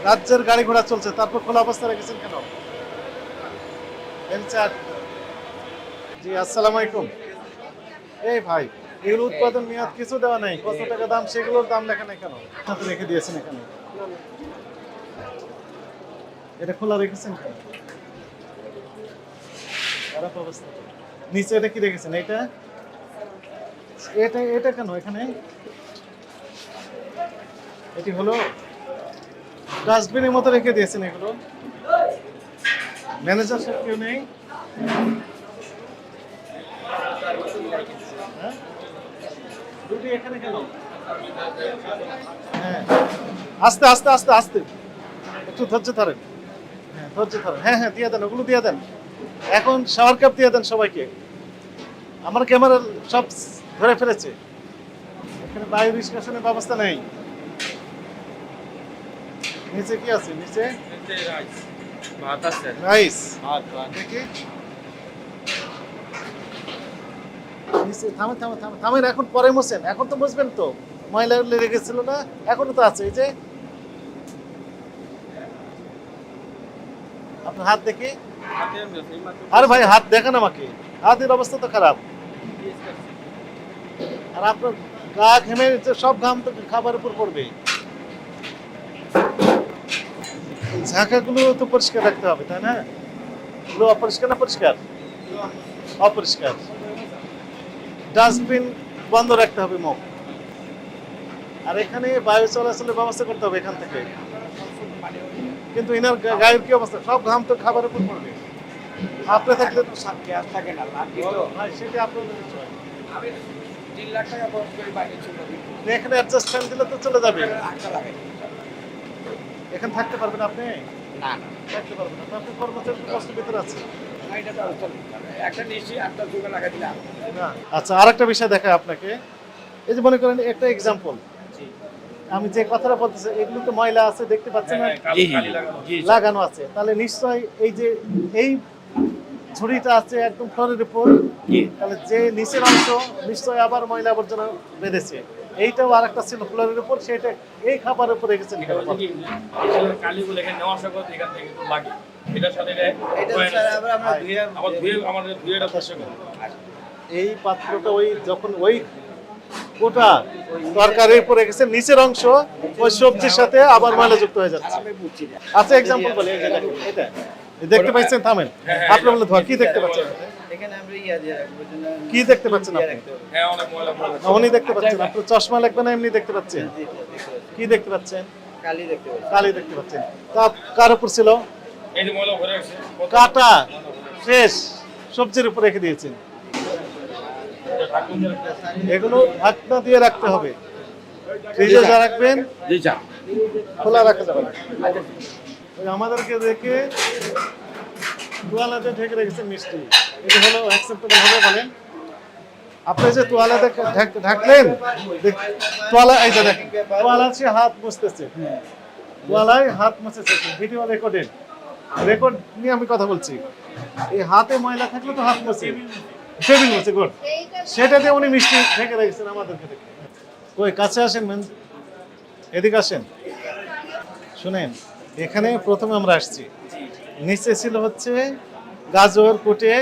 রাজ্যের গাড়ি ঘোড়া চলছে, তারপর খোলা অবস্থা রেখেছেন কেন? জি আসসালামু আলাইকুম। এই ভাই, এগুলো উৎপাদন মেয়াদ কিছু দেওয়া নাই, কত টাকা দাম সেগুলোর দাম লেখা নাই কেন? সাথে রেখে দিয়েছেন এখানে, এটা খোলা রেখেছেন কেন? খারাপ অবস্থা। নিচে এটা কি রেখেছেন? এটা এটা এটা কেন এখানে? এটি হলো ডাস্টবিনের মতো রেখে দিয়েছেন এগুলো। ম্যানেজার সাহেব কেউ নেই? হ্যাঁ, দুটি এখানে কেন? হ্যাঁ, আস্তে আস্তে আস্তে আস্তে, একটু ধৈর্য ধরেন। হ্যাঁ ধৈর্য ধরেন, হ্যাঁ হ্যাঁ দিয়ে দেন, ওগুলো দিয়ে দেন। এখন শাওয়ার কাপ দিয়ে দেন সবাইকে। আমার ক্যামেরা সব ধরে ফেলেছে, এখানে বায়ু নিষ্কাশনের ব্যবস্থা নেই। নিচে কি আছে? নিচে রাইস। দেখি নিচে থামে থামে থামে থামেন, এখন পরে মোছেন, এখন তো বুঝবেন তো, ময়লা লেগে গেছিল না, এখনো তো আছে। এই যে আপনার হাত দেখি। আরে ভাই হাত দেখেন আমাকে, হাতের অবস্থা তো খারাপ। আর আপনার গা ঘেমে সব ঘাম তো খাবার উপর পড়বে। ঝাঁকাগুলো তো পরিষ্কার রাখতে হবে, তাই না? এগুলো অপরিষ্কার না পরিষ্কার? অপরিষ্কার। ডাস্টবিন বন্ধ রাখতে হবে মুখ। আর এখানে বায়ু চলাচলের ব্যবস্থা করতে হবে এখান থেকে। কিন্তু এনার গায়ের কি অবস্থা, সব ঘাম তো খাবার উপর পড়বে। আপনি থাকলে তো থাকে না ভাই, সেটা আপনার বিষয়। আমি 3 লাখ টাকা খরচ করে বাইরে চলে যাই। এখানে অ্যাডজাস্ট ফ্যান দিলে তো চলে যাবে। এখানে থাকতে পারবেন আপনি? না থাকতে পারবেন না, আপনি কর্মচারী কষ্ট ভিতরে আছে। এটা তো একটা নিচে একটা জোগা লাগা দিলাম। না আচ্ছা, আরেকটা বিষয় দেখায় আপনাকে। এই যে মনে করেন একটা এক্সাম্পল, আমি যে কথাটা বলতেছি, এগুলো তো ময়লা আছে দেখতে পাচ্ছেন না, লাগানো আছে। তাহলে নিশ্চয়ই এই যে এই ঝুড়িটা আছে একদম ফ্লোরের উপর, তাহলে যে নিচের অংশ নিশ্চয়ই আবার ময়লা আবর্জনা বেঁধেছে। এইটাও আরেকটা ছিল ফ্লোরের উপর, সেটা এই খাবারের উপর রেখেছেন। কালিগুলো এখানে নেওয়া আসা করতে এখান থেকে লাগে, এটার সাথে আমাদের ধুয়ে এটা পরিষ্কার করে। এই পাত্রটা ওই যখন ওই গোটা তরকারির উপরে রেখেছে, নিচের অংশ ওই সবজির সাথে আবার ময়লা যুক্ত হয়ে যাচ্ছে। আচ্ছা এক্সাম্পল বলি, এই যে দেখেন এটা দেখতে পাচ্ছেন, থামেন আপনি বলে ধোয়া, কি দেখতে পাচ্ছেন? এখানে আমরা ইয়া দিয়ে রাখবো জন্য কি দেখতে পাচ্ছেন আপনি? হ্যাঁ অনেক ময়লা না, উনি দেখতে পাচ্ছেন, আপনি চশমা লাগবে না, এমনি দেখতে পাচ্ছেন। কি দেখতে পাচ্ছেন? কালি দেখতে পাচ্ছি। কালি দেখতে পাচ্ছেন। তা কার উপর ছিল? এই যে ময়লা ভরে আছে কাটা ফ্রেশ সবজির উপর রেখে দিয়েছেন। এগুলো ঢাকনা দিয়ে রাখতে হবে, ফ্রিজে যা রাখবেন খোলা রাখা যাবে না। ওই আমাদেরকে দেখে তোয়ালাতে ঢেকে রেখেছেন মিষ্টি, এটা হলো অ্যাকসেপ্টেবল হবে বলেন? আপনি যে তোয়ালাতে ঢাকলেন, তোয়ালা এই যে দেখেন, তোয়ালা সে হাত মুছতেছে, তোয়ালায় হাত মুছেছে, ভিডিও রেকর্ডেড, রেকর্ড নিয়ে আমি কথা বলছি। এই হাতে ময়লা থাকলে তো হাত মুছে, টেবিল মুছে, গুড। সেটা দিয়ে উনি মিষ্টি ঢেকে রেখেছেন আমাদেরকে দেখে। ওই কাছে আসেন, এদিকে আসেন, শুনেন। এখানে প্রথমে আমরা আসছি, নিচে ছিল হচ্ছে গাজর কুটে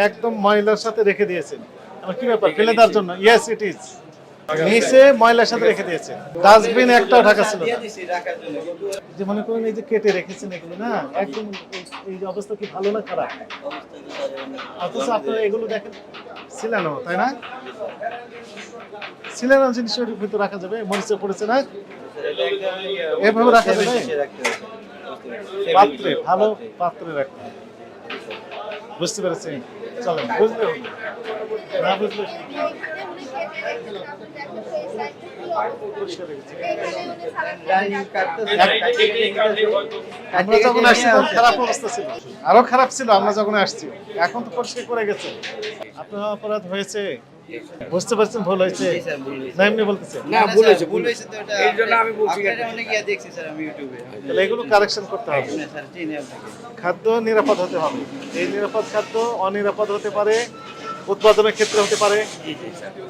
একদম ময়লার সাথে রেখে দিয়েছেন। আমার কি ব্যাপার, ফেলে দেওয়ার জন্য? Yes it is. নিচে ময়লার সাথে রেখে দিয়েছেন, ডাস্টবিন একটাও ঢাকা ছিল না। যে মনে করেন এই যে কেটে রেখেছেন এগুলো না, একদম এই যে অবস্থা কি ভালো না খারাপ? অথচ আপনারা এগুলো দেখেন ছিলানো, তাই না? ছিলানো জিনিসের ভিতরে রাখা যাবে, মরিচে পড়েছে না, এভাবে রাখা যাবে? পাত্রে, ভালো পাত্রে রাখতে হবে। বুঝতে পেরেছেন? চলেন, বুঝলে না বুঝলে আমরা যখন আসছি তখন খারাপ অবস্থা ছিল, আরো খারাপ ছিল আমরা যখন আসছি। এখন তো পরিষ্কার করে গেছে। আপনার অপরাধ হয়েছে, বুঝতে পারছেন ভুল হয়েছে না, এমনি বলতেছেন? না ভুল হয়েছে তো, এটা এইজন্য আমি বলছি। আপনারা অনেক ইয়া দেখছি স্যার আমি ইউটিউবে। তাহলে এগুলো কারেকশন করতে হবে। স্যার চিনি আপনাকে। খাদ্য নিরাপদ হতে হবে। এই নিরাপদ খাদ্য অনিরাপদ হতে পারে, উৎপাদনের ক্ষেত্রে হতে পারে,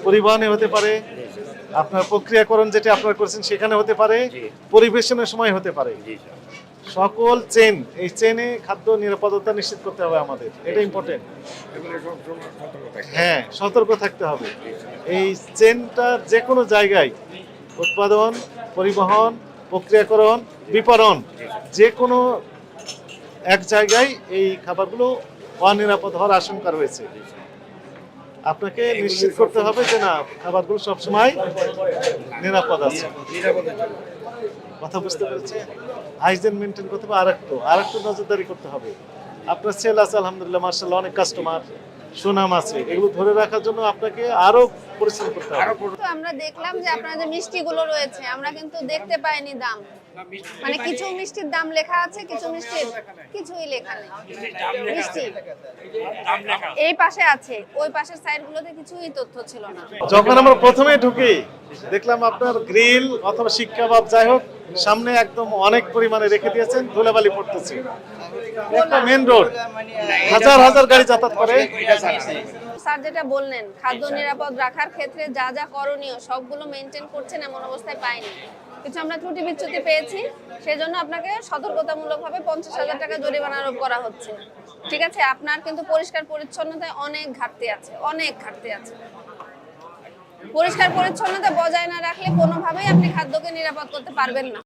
পরিবহনে হতে পারে, আপনার প্রক্রিয়াকরণ যেটা আপনারা করছেন সেখানে হতে পারে, পরিবেশনের সময় হতে পারে। সকল চেন, এই চেনে খাদ্য নিরাপত্তা নিশ্চিত করতে হবে আমাদের, এটা ইম্পর্টেন্ট। হ্যাঁ, সতর্ক থাকতে হবে। এই চেনটা যে কোনো জায়গায় উৎপাদন, পরিবহন, প্রক্রিয়াকরণ, বিপণন, যে কোনো এক জায়গায় এই খাবারগুলো অনিরাপদ হওয়ার আশঙ্কা রয়েছে। আপনাকে নিশ্চিত করতে হবে যে না, খাবারগুলো সবসময় নিরাপদ আছে। কথা বুঝতে পেরেছে? হাইজিন মেনটেন করতে হবে। আরেকটু নজরদারি করতে হবে। আপনার সেল আছে আলহামদুলিল্লাহ, মার্শাল্লাহ, অনেক কাস্টমার, সুনাম আছে, এগুলো ধরে রাখার জন্য আপনাকে আরো পরিশ্রম করতে হবে। তো আমরা দেখলাম যে আপনার যে মিষ্টিগুলো রয়েছে আমরা কিন্তু দেখতে পাইনি দাম, মানে কিছু মিষ্টির দাম লেখা আছে, কিছু মিষ্টির কিছুই লেখা নেই। মিষ্টি এই পাশে আছে, ওই পাশের সাইডগুলোতে কিছুই তথ্য ছিল না। যখন আমরা প্রথমে ঢুকি দেখলাম আপনার গ্রিল অথবা শিক কাবাব যাই হোক সামনে একদম অনেক পরিমাণে রেখে দিয়েছেন, ধুলাবালি পড়তেছে। একটা মেন রোড, হাজার হাজার গাড়ি যাতায়াত করে। স্যার যেটা বললেন, খাদ্য নিরাপদ রাখার ক্ষেত্রে যা যা করণীয় সবগুলো মেনটেন করছেন, এমন অবস্থায় পাইনি। কিছু আমরা ত্রুটি বিচ্যুতি পেয়েছি, সেজন্য আপনাকে সতর্কতামূলকভাবে 50,000 টাকা জরিমানা আরোপ করা হচ্ছে। ঠিক আছে, আপনার কিন্তু পরিষ্কার পরিচ্ছন্নতায় অনেক ঘাটতি আছে, অনেক ঘাটতি আছে। পরিষ্কার পরিচ্ছন্নতা বজায় না রাখলে কোনোভাবেই আপনি খাদ্যকে নিরাপদ করতে পারবেন না।